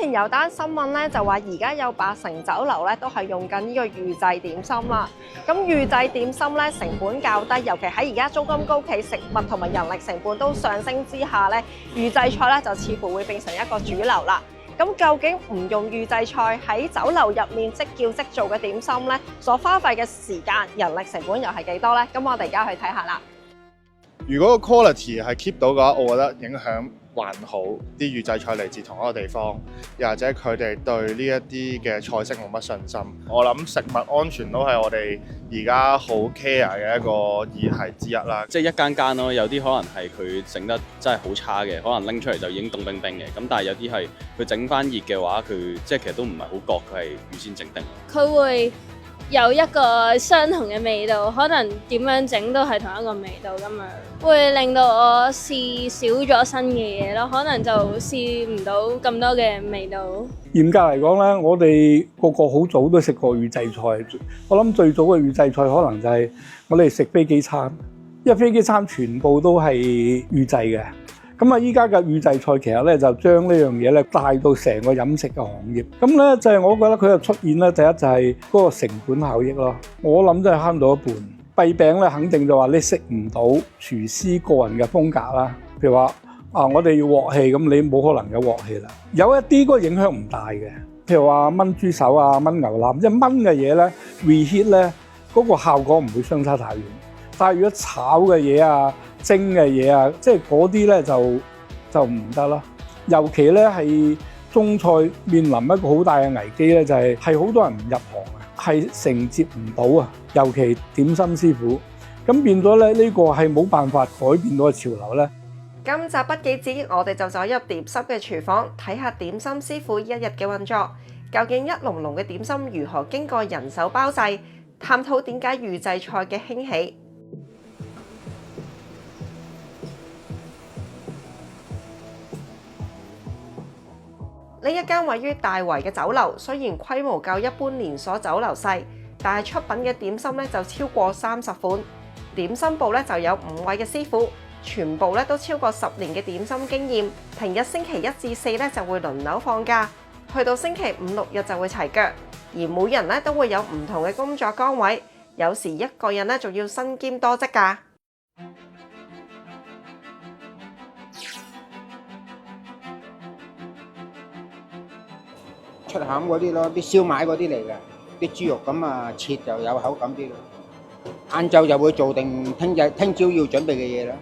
前有單新聞咧，就話而家有80%酒樓咧都係用緊呢個預製點心啦。咁預製點心咧成本較低，尤其喺而家租金高企、食物同埋人力成本都上升之下咧，預製菜咧就似乎會變成一個主流啦。咁究竟唔用預製菜喺酒樓入面即叫即做嘅點心咧，所花費嘅時間、人力成本又係幾多咧？咁我哋而家去睇下啦。如果個 quality 係 keep 到嘅話，我覺得影響還好。啲預製菜嚟自同一個地方，又或者佢哋對呢一啲嘅菜式冇乜信心。我諗食物安全都係我哋而家好 care 嘅一個議題之一啦。即係一間間咯，有啲可能係佢整得真係好差嘅，可能拎出嚟就已經凍冰冰嘅。咁但係有啲係佢整翻熱嘅話，佢即係其實都唔係好覺佢係預先整定。佢會有一個相同嘅味道，可能點樣整都係同一個味道咁樣，會令到我試少咗新嘅嘢咯，可能就試唔到咁多嘅味道。嚴格嚟講咧，我哋個個好早都食過預製菜。我諗最早嘅預製菜可能就係我哋食飛機餐，因為飛機餐全部都係預製嘅。咁啊，依家嘅預製菜其實咧就將呢樣嘢咧帶到成個飲食嘅行業。咁咧就係我覺得佢又出現咧，第一就係嗰個成本效益咯。我諗真係慳到一半。弊餅咧肯定就話你食唔到廚師個人嘅風格啦。譬如話我哋要鑊氣，咁你冇可能有鑊氣啦。有一啲嗰個影響唔大嘅，譬如話炆豬手啊、炆牛腩，即係炆嘅嘢咧 reheat 咧嗰個效果唔會相差太遠。但係如果炒嘅嘢啊、蒸嘅嘢啊，即係嗰啲咧就唔得啦。尤其咧係中菜面臨一個好大嘅危機咧，就係好多人唔入行啊，係承接唔到啊。尤其點心師傅，咁變咗咧呢個係冇辦法改變到嘅潮流咧。今集筆記紙，我哋就走入點心嘅廚房，睇下點心師傅一日嘅運作，究竟一籠籠嘅點心如何經過人手包製，探討點解預製菜嘅興起。呢一間位於大圍嘅酒樓，雖然規模較一般連鎖酒樓細，但係出品嘅點心咧就超過30款。點心部咧就有5位嘅師傅，全部咧都超過10年嘅點心經驗。平日星期1至4咧就會輪流放假，去到星期5、6日就會齊腳。而每人咧都會有唔同嘅工作崗位，有時一個人咧仲要身兼多職㗎。出餡嗰啲咯，啲燒賣嗰啲嚟嘅，啲豬肉咁啊切就有口感啲咯。晏晝就會做定聽朝要準備嘅嘢啦，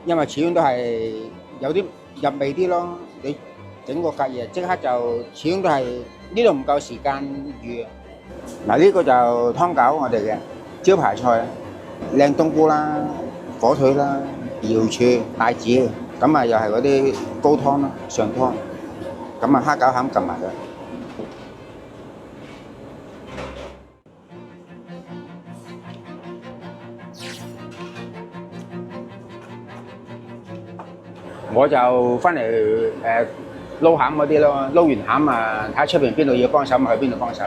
因為始終都係有啲入味啲咯。你整個隔夜即刻就始終都係呢度唔夠時間預。嗱呢個就湯餃我哋嘅招牌菜，靚冬菇啦、火腿啦、瑤柱、帶子，咁啊又係嗰啲高湯啦、上湯，咁啊蝦餃餡撳埋佢。我就翻嚟撈餡嗰啲咯，撈完餡啊，睇下出邊邊度要幫手，咪去邊度幫手。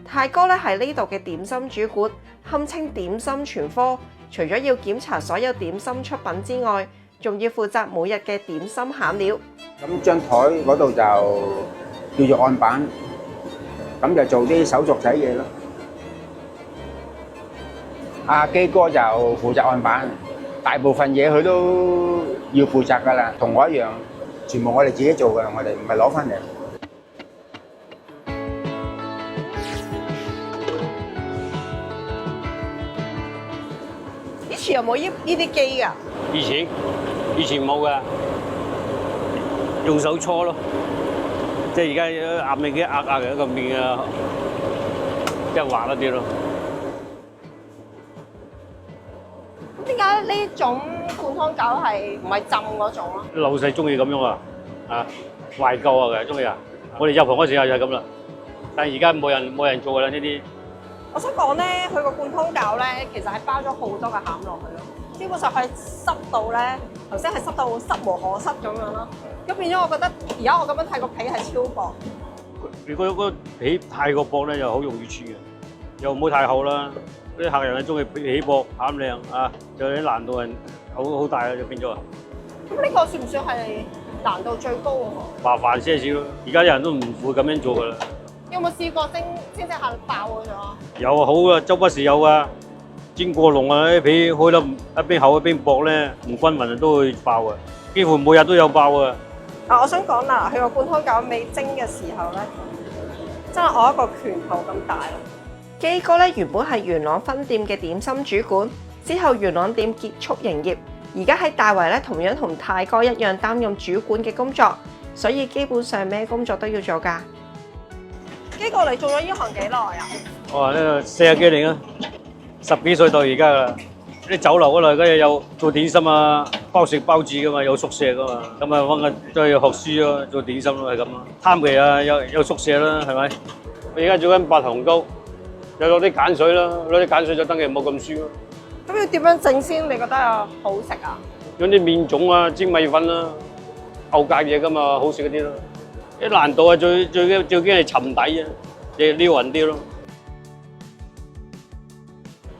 泰哥咧係呢度嘅點心主管，堪稱點心全科。除咗要檢查所有點心出品之外，仲要負責每日嘅點心餡料。咁張台嗰度就叫做案板，咁就做啲手續仔嘢咯。阿基哥就負責案板，大部分嘢佢都要負責㗎啦，同我一樣，全部我哋自己做嘅，我哋唔係攞翻嚟。以前有冇呢啲機㗎？以前冇㗎，用手搓咯，即係而家壓面機壓嘅一個面啊，即係滑一啲咯。點解呢種灌湯餃係唔係浸嗰種啊？老細中意咁樣啊，懷舊啊嘅中意啊！我哋入行嗰時就係咁啦，但係而家冇人做㗎啦呢啲。我想講咧，佢個灌湯餃咧，其實係包咗好多嘅餡落去咯。基本上係濕到咧，頭先係濕到濕無可濕咁樣咯。咁變咗，我覺得而家我咁樣睇個皮係超薄。如果個皮太過薄咧，又好容易穿嘅，又唔好太厚啦。啲客人係中意皮薄餡靚啊，就啲難度係好大啊，就變咗。咁呢個算唔算係難度最高喎。麻煩些少咯。而家人都唔會咁樣做噶啦。有冇試過蒸下爆咗？有好啊，周不時有啊。煎過籠啊，啲皮開得一邊厚一邊薄咧，唔均勻都會爆啊。幾乎每日都有爆啊。我想講啦，佢個灌湯餃未蒸嘅時候咧，真係我一個拳頭咁大咯。基哥咧原本係元朗分店嘅點心主管，之後元朗店結束營業，而家喺大圍咧同樣同泰哥一樣擔任主管嘅工作，所以基本上咩工作都要做㗎。基哥，你做咗呢行幾耐啊？我話呢度40幾年啦，10幾歲到而家噶啦。啲酒樓嗰度嗰啲有做點心啊，包食包住噶嘛，有宿舍噶嘛，咁啊揾個都係學書咯，做點心咯係咁咯。貪期啊，有宿舍啦，係咪？我而家做緊白糖糕，又攞啲鹼水啦，攞啲鹼水就等佢冇咁酸咯。咁要點樣整先？你覺得好食啊？用啲麵種啊，蒸米粉啦，牛隔嘢噶嘛，好食嗰啲咯。啲難度係最驚係沉底啊，你撩勻啲咯。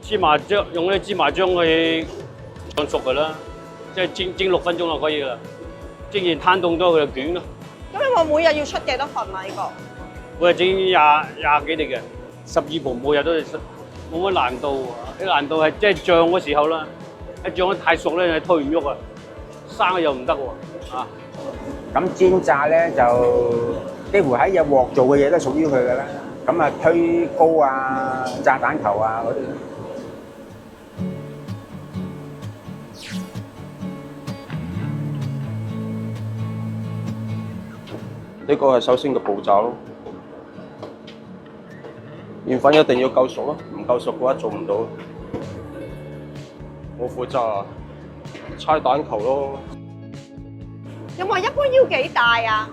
芝麻醬用啲芝麻醬去燙熟㗎啦，即係蒸6分鐘就可以㗎啦。蒸完攤凍咗佢就捲咯。咁你話每日要出幾多份啊？呢個？每日整廿幾粒嘅，12盤每日都出，冇乜難度喎。啲難度係即係醬嗰時候啦，一醬得太熟咧，推唔喐啊，生又唔得喎啊！咁煎炸咧就幾乎喺有鑊做嘅嘢都屬於佢㗎啦。咁啊推糕啊、炸蛋球啊嗰啲。呢個係首先嘅步驟咯，麵粉一定要夠熟咯，唔夠熟嘅話做唔到。我負責猜蛋球咯。有冇一般要幾大啊？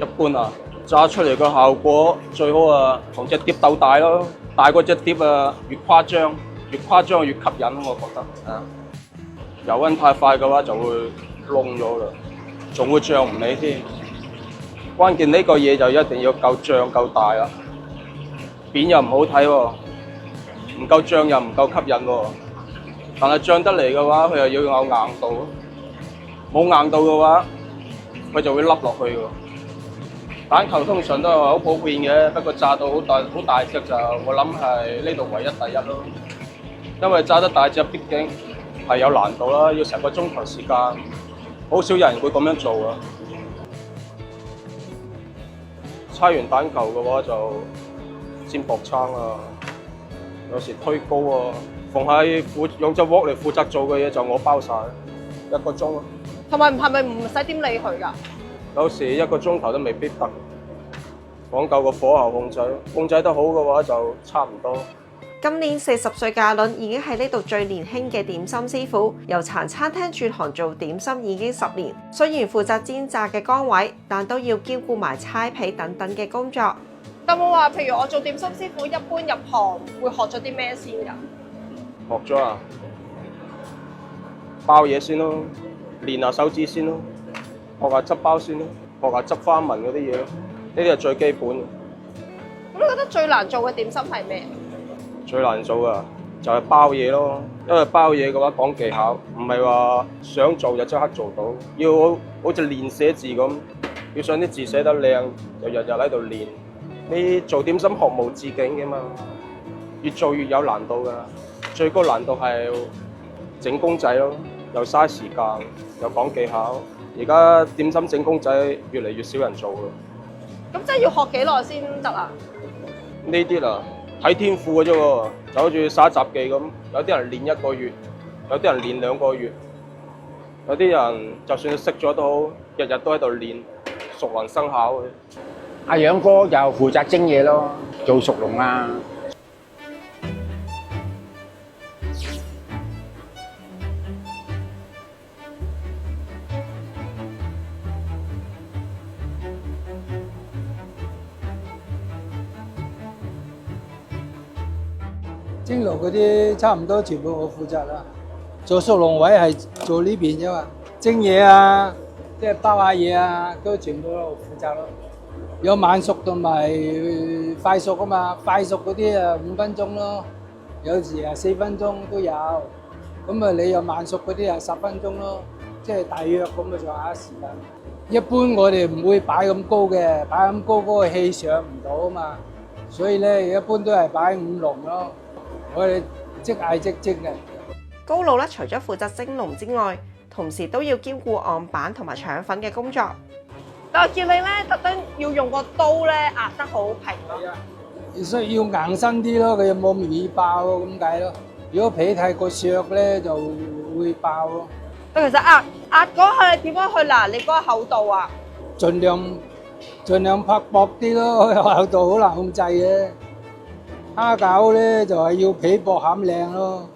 一般啊，炸出嚟嘅效果最好啊，同隻碟鬥大咯，大過隻碟啊，越誇張越吸引，我覺得啊。油溫太快嘅話就會燶咗啦，仲會漲唔起添。關鍵呢個嘢就一定要夠脹夠大啦，扁又唔好睇喎，唔夠脹又唔夠吸引喎。但係脹得嚟嘅話，佢又要有硬度，冇硬度嘅話，佢就會凹落去喎。蛋球通常都係好普遍嘅，不過炸到好大隻就我諗係呢度唯一第一咯。因為炸得大隻畢竟係有難度啦，要成個鐘頭時間，好少人會咁樣做啊。猜完蛋球嘅話就煎薄撐啊，有時推高啊，逢係用隻鑊嚟負責做嘅嘢就我包晒，1個鐘啊。同埋係咪唔使點理佢㗎？有時1個鐘頭都未必得，講究個火候控制得好嘅話就差唔多。今年40歲嘅阿倫已經係呢度最年輕嘅點心師傅，由茶餐廳轉行做點心已經10年。雖然負責煎炸嘅崗位，但都要兼顧埋猜皮等等嘅工作。有冇話譬如我做點心師傅，一般入行會學咗啲咩先㗎？學咗啊，包嘢先咯，練下手指先咯，學下執包先咯，學下執花紋嗰啲嘢咯，呢啲係最基本嘅。咁你覺得最難做嘅點心係咩？最難做嘅就係包嘢咯，因為包嘢嘅話講技巧，唔係話想做就即刻做到，要好似練寫字咁，要想啲字寫得靚，就日日喺度練。你做點心學無止境嘅嘛，越做越有難度㗎。最高難度係整公仔咯，又嘥時間，又講技巧。而家點心整公仔越嚟越少人做㗎。咁即係要學幾耐先得啊？呢啲啊〜睇天賦嘅啫喎，就好似耍雜技咁，有啲人練1個月，有啲人練2個月，有啲人就算識咗都好，日日都喺度練，熟能生巧嘅。阿楊哥就負責蒸嘢咯，做熟籠啊。蒸爐嗰啲差唔多全部我負責啦，做熟籠位係做呢邊啫嘛，蒸嘢啊，即係包下嘢啊，都全部我負責咯。有慢熟同埋快熟啊嘛，快熟嗰啲啊5分鐘咯，有時啊4分鐘都有。咁啊你有慢熟嗰啲啊10分鐘咯，即係大約咁嘅上下時間。一般我哋唔會擺咁高嘅，擺咁高嗰個氣上唔到啊嘛，所以咧一般都係擺5籠咯。我哋即嗌即蒸嘅。高爐咧，除咗負責蒸籠之外，同時都要兼顧案板同埋腸粉嘅工作。但係見你咧，特登要用個刀咧壓得好平咯。需要硬身啲咯，佢又冇咁容易爆咁解咯。如果皮太過削咧，就會爆咯。其實壓嗰下點樣去拿捏嗰個厚度啊？盡量拍薄啲咯，厚度好難控制嘅。蝦餃咧就係要皮薄餡靚咯。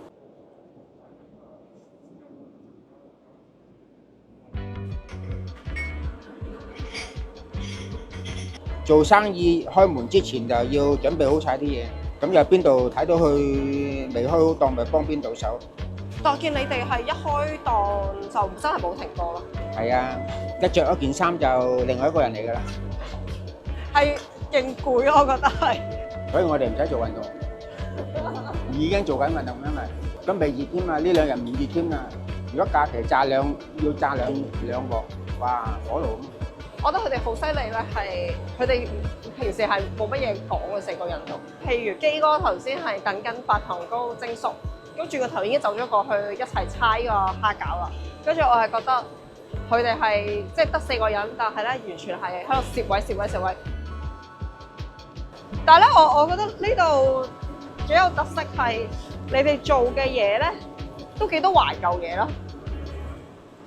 做生意開門之前就要準備好晒啲嘢，咁有邊度睇到佢未開好檔，咪幫邊度手。但見你哋係一開檔就真係冇停過咯。係啊，一着一件衫就另外一個人嚟㗎啦。係勁攰咯，我覺得係。所以我哋唔使做運動，已經做緊運動因為咁未熱添啊，呢兩日唔熱添啊。如果假期要炸兩鑊，哇火爐！我覺得佢哋好犀利咧，係佢哋平時係冇乜嘢講嘅4個人度。譬如基哥頭先係等緊白糖糕蒸熟，咁轉個頭已經走咗過去一齊猜個蝦餃啦。跟住我係覺得佢哋係即係得4個人，但係咧完全係喺度攝位。但係咧，我覺得呢度幾有特色係你哋做嘅嘢咧，都幾多懷舊嘢咯。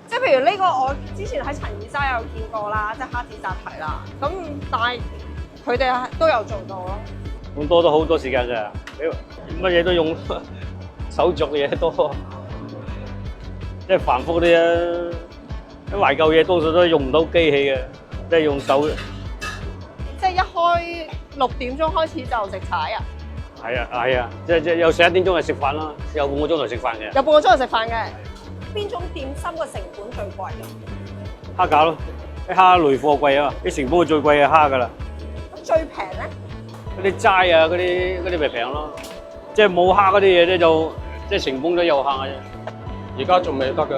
即係譬如呢個，我之前喺陳二齋有見過啦，即係蝦子扎蹄啦。咁但係佢哋都有做到咯。咁多都好多時間㗎，乜嘢都用手做嘅嘢多，即係繁複啲啊！啲懷舊嘢多數都用唔到機器嘅，即係用手。即係一開6點鐘開始就食踩啊！係啊，即係有11點鐘係食飯啦，有半個鐘頭食飯嘅。有半個鐘頭食飯嘅。邊種點心嘅成本最貴啊？蝦餃咯，啲蝦類貨貴啊，啲成本最貴係蝦㗎啦。咁最平咧？嗰啲齋啊，嗰啲咪平咯。即係冇蝦嗰啲嘢咧，就即係成本都有限嘅啫。而家仲未得嘅，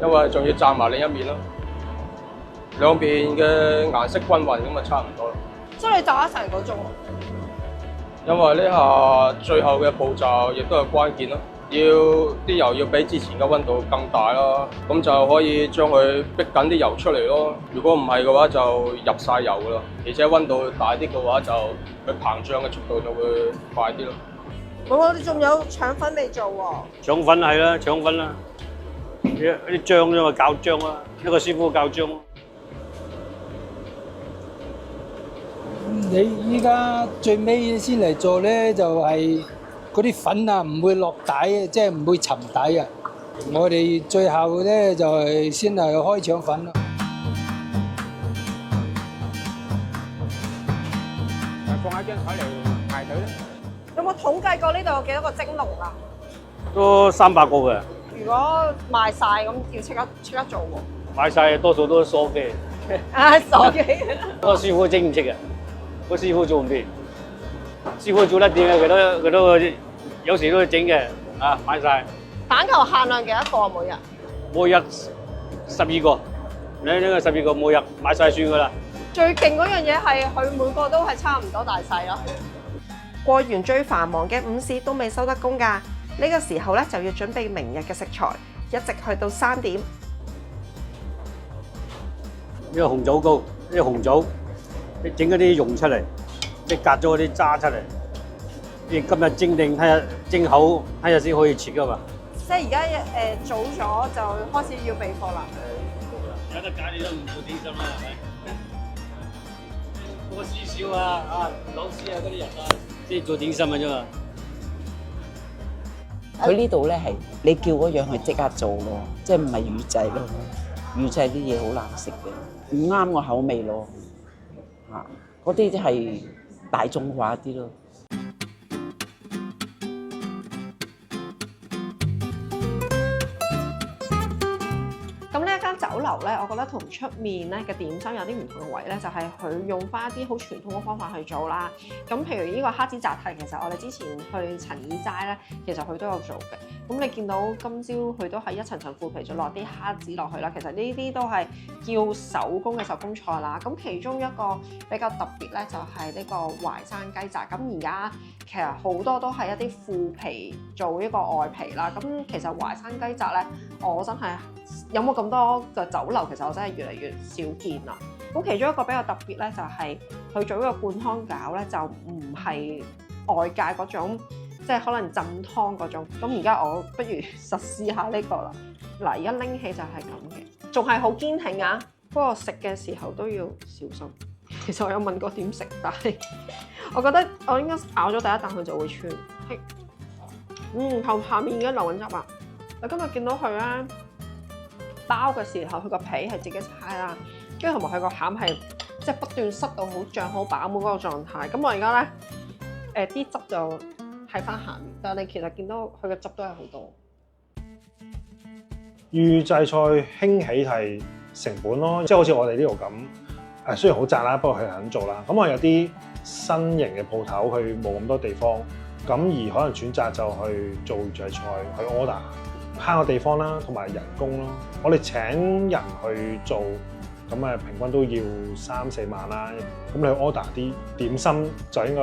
因為仲要炸埋另一面咯，兩邊嘅顏色均勻咁啊，差唔多啦。所以你炸咗成個鐘。因為呢下最後嘅步驟亦都係關鍵咯。要啲油要比之前嘅溫度更大啦，咁就可以將佢逼緊啲油出嚟咯。如果唔係嘅話，就入晒油噶啦。而且溫度大啲嘅話，就佢膨脹嘅速度就會快啲咯。我哋仲有腸粉未做喎。腸粉係啦，腸粉啦，啲醬啫嘛，教醬啦，一個師傅教醬。你依家最尾先嚟做咧，就係嗰啲粉啊，唔會落底，即係唔會沉底啊！我哋最後咧就係先係開腸粉咯。放喺張台嚟排隊咧。有冇統計過呢度有幾多個蒸籠啊？都300個嘅。如果賣晒咁，要即刻做喎。買晒多數都鎖機。啊，鎖機！個師傅整唔識嘅，個師傅做唔掂。師傅做得掂嘅，佢都有時都會整嘅，啊買晒。蛋球限量幾多個啊？每日12個，呢個12個每日買晒算噶啦。最勁嗰樣嘢係佢每個都係差唔多大細咯。過完最繁忙嘅午市都未收得工㗎，呢個時候咧就要準備明日嘅食材，一直去到3點。呢個紅棗糕，呢個紅棗，你整嗰啲蓉出嚟，即係隔咗嗰啲渣出嚟。你今日蒸定，睇下蒸好，睇下先可以切㗎嘛。即係而家早咗就開始要備貨啦。有得揀你都唔做點心啦，係咪？個師少啊，老師啊嗰啲人啊，即係做點心嘅啫嘛。佢呢度咧係你叫嗰樣佢即刻做咯，即係唔係預製咯？預製啲嘢好難食嘅，唔啱我口味咯。嚇，嗰啲係大眾化啲咯。咁呢一間酒樓咧，我覺得同出面咧嘅點心有啲唔同嘅位咧，就係佢用翻一啲好傳統嘅方法去做啦。咁譬如呢個蝦子扎蹄，其實我哋之前去陳耳齋咧，其實佢都有做嘅。咁你見到今朝佢都係一層層腐皮，再落啲蝦子落去啦。其實呢啲都係叫手工嘅手工菜啦。咁其中一個比較特別咧，就係呢個淮山雞扎。咁而家其實好多都係一啲腐皮做一個外皮啦。咁其實淮山雞扎咧，我真係有冇咁多嘅酒樓，其實我真係越嚟越少見啦。咁其中一個比較特別咧，就係佢做呢個灌湯餃咧，就唔係外界嗰種，即係可能浸湯嗰種。咁而家我不如實試下呢個啦。嗱，而家拎起就係咁嘅，仲係好堅挺啊！不過食嘅時候都要小心。其實我有問過點食，但係我覺得我應該咬咗第一啖佢就會穿。後下面已經流緊汁啦。我今日見到佢咧包嘅時候，佢個皮係自己拆啦，跟住同埋佢個餡係即係不斷塞到好脹好飽滿嗰個狀態。咁我而家咧啲汁就喺翻下面，但係你其實見到佢嘅汁都係好多。預製菜興起係成本咯，即係好似我哋呢度咁，雖然好窄啦，不過佢肯做啦。咁我有啲新型嘅鋪頭，佢冇咁多地方，咁而可能選擇就去做預製菜去 order， 慳個地方啦，同埋人工咯。我哋請人去做，咁平均都要3-4萬啦。咁你去 order 啲點心就應該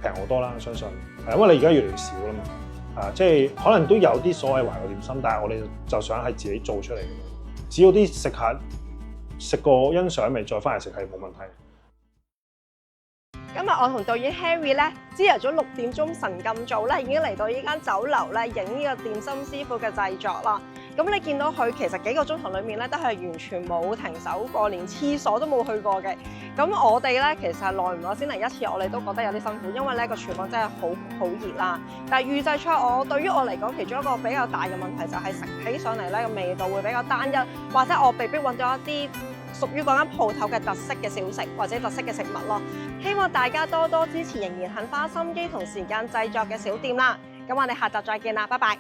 平好多啦，相信。因為你而家越嚟越少啦嘛。即係可能都有啲所謂懷舊點心，但係我哋就想係自己做出嚟嘅。只要啲食客食過欣賞味，再翻嚟食係冇問題。今日我同導演 Harry 咧，朝頭早6點鐘神咁早咧，已經嚟到呢間酒樓咧，影呢個點心師傅嘅製作啦。咁你見到佢其實幾個鐘頭裏面咧，都係完全冇停手過，連廁所都冇去過嘅。咁我哋咧其實耐唔耐先嚟一次，我哋都覺得有啲辛苦，因為咧個廚房真係好熱啦。但係預製菜對於我嚟講，其中一個比較大嘅問題就係食起上嚟咧個味道會比較單一，或者我被逼揾到一啲屬於嗰間鋪頭嘅特色嘅小食或者特色嘅食物咯。希望大家多多支持仍然肯花心機同時間製作嘅小店啦。咁我哋下集再見啦，拜拜。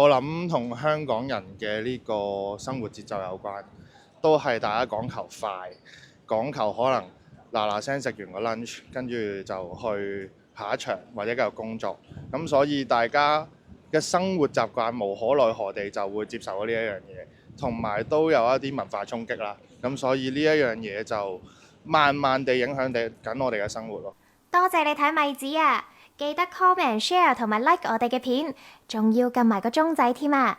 我諗同香港人嘅呢個生活節奏有關，都係大家講求快，講求可能嗱聲食完個 lunch， 跟住就去下一場或者繼續工作。咁所以大家嘅生活習慣無可奈何地就會接受咗呢一樣嘢，同埋都有一啲文化衝擊啦。咁所以呢一樣嘢就慢慢地影響緊我哋嘅生活咯。多謝你睇米子啊！記得 comment、share 同埋 like 我哋嘅片，仲要撳埋個鐘仔添啊！